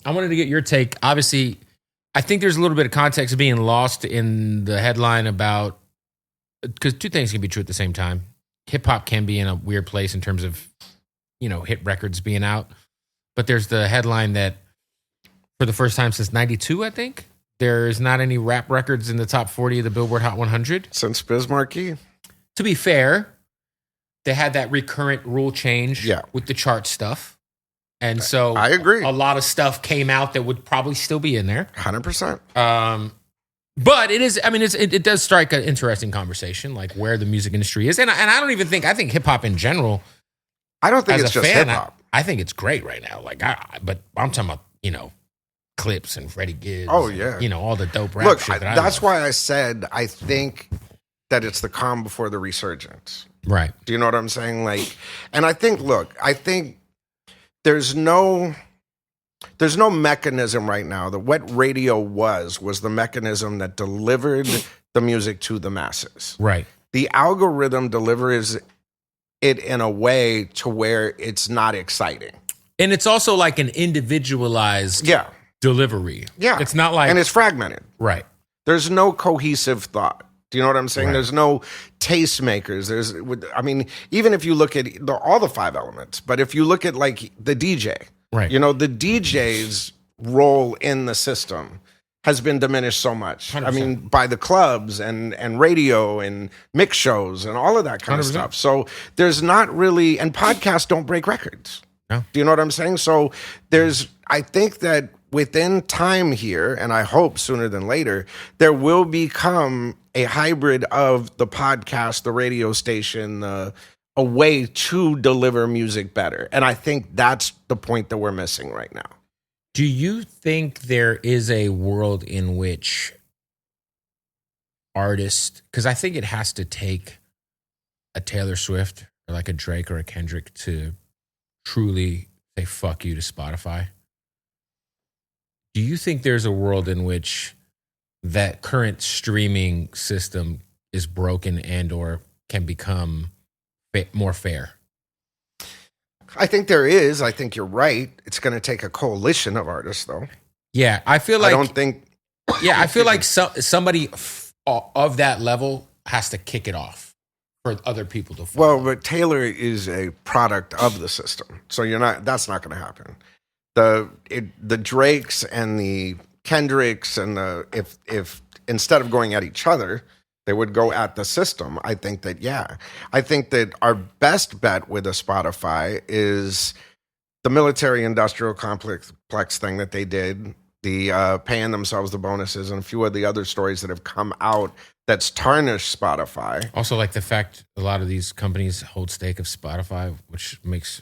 I wanted to get your take. Obviously, I think there's a little bit of context being lost in the headline about, because two things can be true at the same time. Hip hop can be in a weird place in terms of, hit records being out. But there's the headline that for the first time since 92, I think, there's not any rap records in the top 40 of the Billboard Hot 100. Since Bismarcky? To be fair, they had that recurrent rule change with the chart stuff. And so I agree. A lot of stuff came out that would probably still be in there. 100%. But it is, it does strike an interesting conversation, like where the music industry is. And I don't even think, I think hip hop in general, I don't think it's just hip hop. I think it's great right now. But I'm talking about, Clips and Freddie Gibbs. Oh, yeah. And, all the dope rap shit that that's why I said I think that it's the calm before the resurgence. Right. Do you know what I'm saying? And I think there's no mechanism right now. What radio was the mechanism that delivered the music to the masses. Right. The algorithm delivers it in a way to where it's not exciting. And it's also like an individualized delivery. Yeah. It's not like... And it's fragmented. Right. There's no cohesive thought. Do you know what I'm saying? Right. There's no tastemakers. Even if you look at all the 5 elements, but if you look at like the DJ, right? The DJ's role in the system has been diminished so much. 100%. By the clubs and radio and mix shows and all of that kind 100%. of stuff. So there's not really, and podcasts don't break records. No. Do you know what I'm saying? So I think that within time here, and I hope sooner than later, there will become a hybrid of the podcast, the radio station, a way to deliver music better. And I think that's the point that we're missing right now. Do you think there is a world in which artists, because I think it has to take a Taylor Swift or like a Drake or a Kendrick to truly say fuck you to Spotify? Do you think there's a world in which that current streaming system is broken and or can become more fair? I think there is. I think you're right. It's going to take a coalition of artists, though. Yeah, I feel like... I feel like somebody of that level has to kick it off for other people to follow. Well, but Taylor is a product of the system. So that's not going to happen. The Drakes and the Kendricks and if instead of going at each other, they would go at the system. I think that our best bet with a Spotify is the military industrial complex thing that they did, the paying themselves the bonuses, and a few of the other stories that have come out that's tarnished Spotify. Also, like the fact a lot of these companies hold stake of Spotify, which makes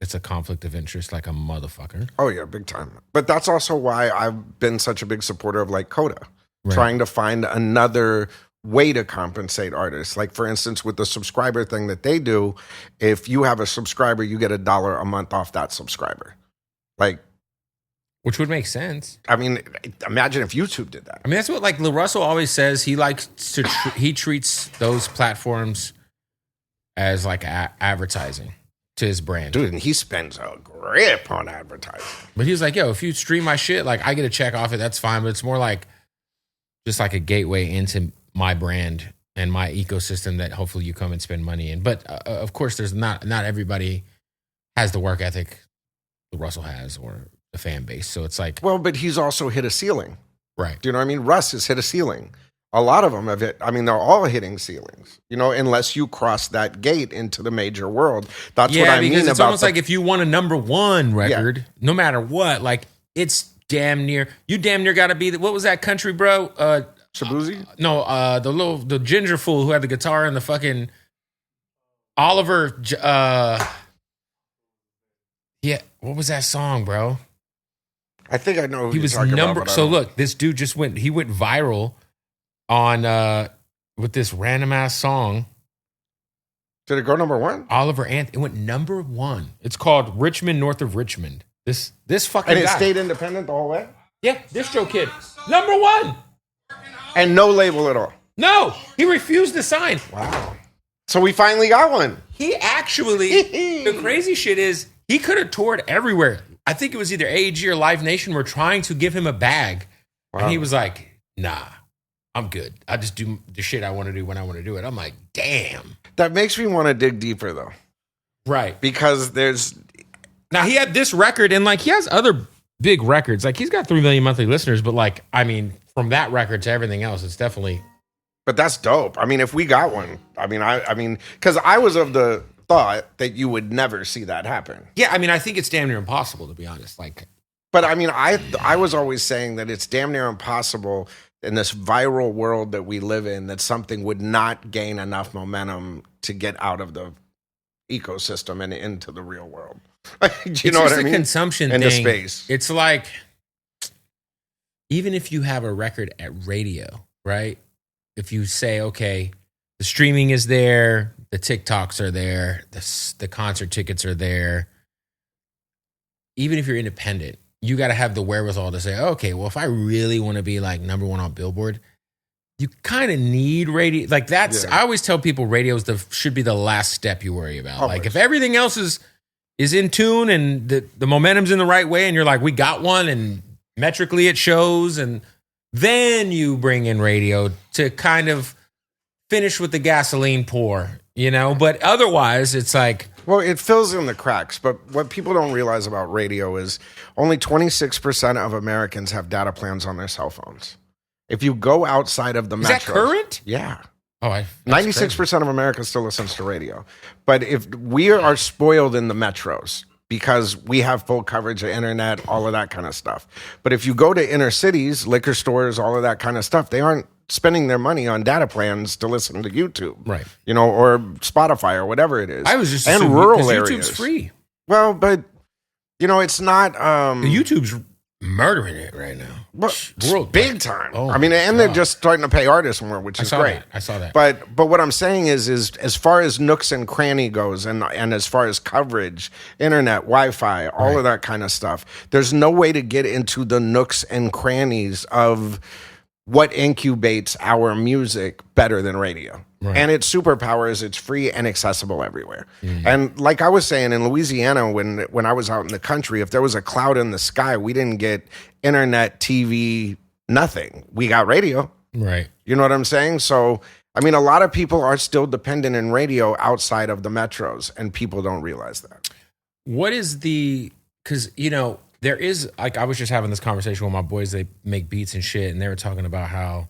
it's a conflict of interest like a motherfucker. Oh, yeah, big time. But that's also why I've been such a big supporter of like Coda, trying to find another way to compensate artists. Like, for instance, with the subscriber thing that they do, if you have a subscriber, you get $1 a month off that subscriber. Which would make sense. I mean, imagine if YouTube did that. I mean, that's what like Lil Russell always says. He likes to he treats those platforms as like advertising to his brand. Dude, and he spends a grip on advertising. But he was like, yo, if you stream my shit, like I get a check off it, that's fine. But it's more like just like a gateway into my brand and my ecosystem that hopefully you come and spend money in. But of course, there's not everybody has the work ethic that Russell has or the fan base. So it's like... Well, but he's also hit a ceiling. Right. Do you know what I mean? Russ has hit a ceiling. A lot of them have hit... I mean, they're all hitting ceilings, unless you cross that gate into the major world. That's what I mean about... Yeah, because it's almost like if you want a number one record, no matter what, like it's damn near... You damn near got to be... What was that country, bro? Shabuzi? No, the ginger fool who had the guitar and the fucking... Oliver... yeah, what was that song, bro? I think I know who he was number. So look, this dude just went viral on with this random ass song. Did it go number one? Oliver Anthony. It went number one. It's called Richmond, North of Richmond. This fucking and it guy. stayed independent the whole way? Yeah, Distro Kid. Number one. And no label at all. No, he refused to sign. Wow. So we finally got one. He actually, the crazy shit is he could have toured everywhere. I think it was either AEG or Live Nation were trying to give him a bag. Wow. And he was like, nah, I'm good. I just do the shit I want to do when I want to do it. I'm like, damn. That makes me want to dig deeper, though. Right. Because there's... Now, he had this record, and like he has other big records. Like he's got 3 million monthly listeners, but like, I mean, from that record to everything else, it's definitely... But that's dope. I mean, if we got one, I mean, because I was of the thought that you would never see that happen. Yeah, I mean, I think it's damn near impossible, to be honest. Like, but I mean, I was always saying that it's damn near impossible in this viral world that we live in that something would not gain enough momentum to get out of the ecosystem and into the real world. You know what I mean? Consumption into thing. Space. It's like, even if you have a record at radio, right? If you say, okay, the streaming is there, the TikToks are there, the concert tickets are there. Even if you're independent, you got to have the wherewithal to say, okay, well, if I really want to be like #1 on Billboard, you kind of need radio. Like that's, I always tell people radio should be the last step you worry about. Always. Like if everything else is in tune and the momentum's in the right way and you're like, we got one and metrically it shows, and then you bring in radio to kind of finish with the gasoline pour, you know? But otherwise, it's like... Well, it fills in the cracks. But what people don't realize about radio is only 26% of Americans have data plans on their cell phones. If you go outside of the metros... Is that current? Yeah. Oh, 96% of America still listens to radio. But if we are spoiled in the metros... because we have full coverage of internet, all of that kind of stuff. But if you go to inner cities, liquor stores, all of that kind of stuff, they aren't spending their money on data plans to listen to YouTube. Right. You know, or Spotify or whatever it is. I was just and assuming, rural YouTube's areas. free. Well, but you know, it's not YouTube's murdering it right now. World big time. Oh I mean, and they're just starting to pay artists more, which is great. I saw that. But what I'm saying is as far as nooks and cranny goes, and as far as coverage, internet, Wi-Fi, all of that kind of stuff, there's no way to get into the nooks and crannies of what incubates our music better than radio. Right. And its superpower is it's free and accessible everywhere. Mm-hmm. And like I was saying, in Louisiana, when I was out in the country, if there was a cloud in the sky, we didn't get internet, TV, nothing. We got radio. Right. You know what I'm saying? So, I mean, a lot of people are still dependent in radio outside of the metros, and people don't realize that. What is because, you know, there is, like, I was just having this conversation with my boys, they make beats and shit, and they were talking about how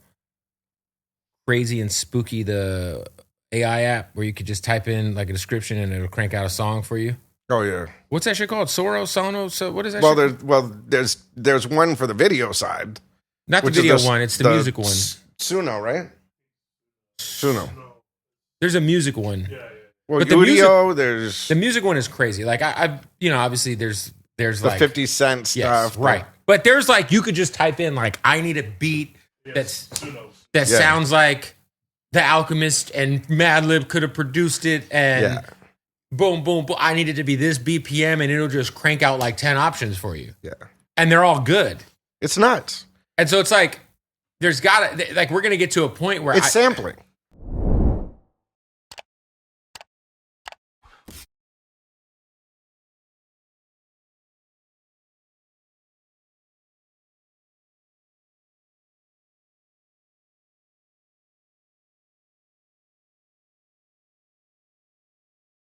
crazy and spooky the AI app where you could just type in like a description and it'll crank out a song for you. Oh yeah. What's that shit called? Sono? So what is that? There's one for the video side. Not the video one. It's the music one. Suno, right? Suno. There's a music one. Yeah. Well, but the music one is crazy. Like I you know, obviously there's the like 50 Cent stuff. Yes, right. But there's like, you could just type in like, I need a beat that sounds like The Alchemist and Madlib could have produced it, and boom, boom, boom. I need it to be this BPM, and it'll just crank out like 10 options for you. Yeah. And they're all good. It's nuts. And so it's like, we're going to get to a point where it's sampling.